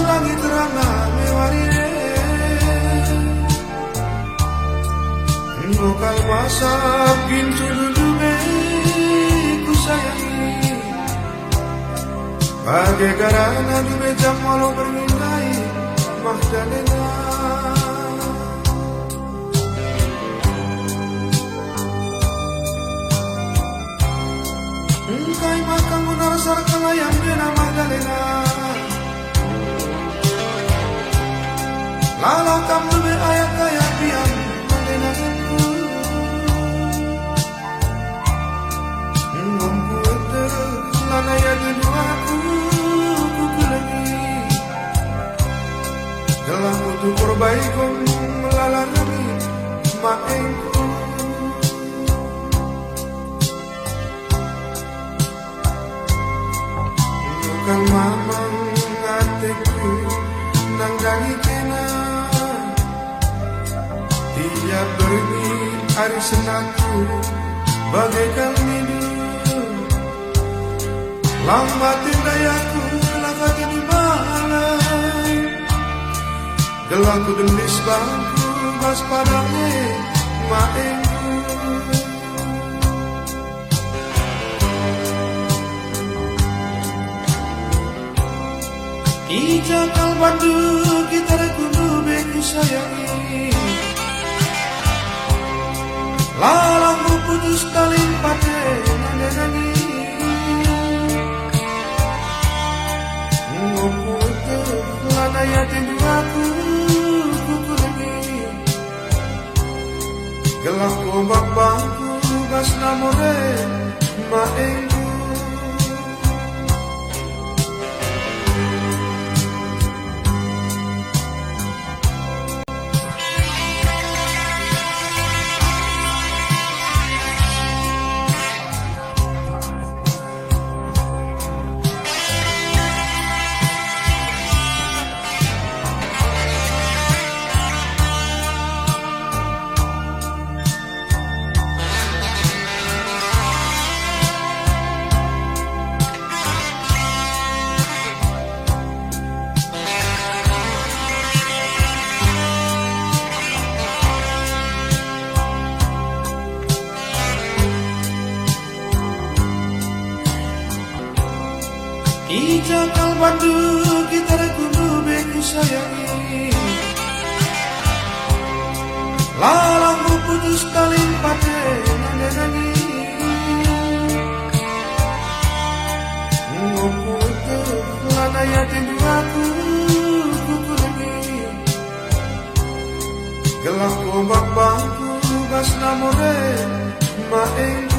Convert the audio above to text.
langit terang mewarine lokal masa pintu dulu ku sayangi bagai karena dulu jam walau bermindai Magdalena engkai makam munar sarkala yang bina Magdalena lalau kamu lebih ayat kaya pian mendengarku ngomku lana ya duduaku kuku lagi dalam untuk perbaikan melalui maengku bukan mamang hatiku nang dari kena tiap berni hari senangku bagaikan minum lambatin dayaku lafati di malam gelaku dendis bangku bas padangnya maengku ija kalbandu kita rekundu beku sayangi lalangku putus talin pate nandenangi lana ya tinduaku kuku lagi gelap ombak bangku bas namore maengku ija kalbandu kita rekundu beku sayangi lalangku putus talin pate nandenangi ngomku lana ya tinduaku kuku lagi gelap ombak bangku bas namore maeng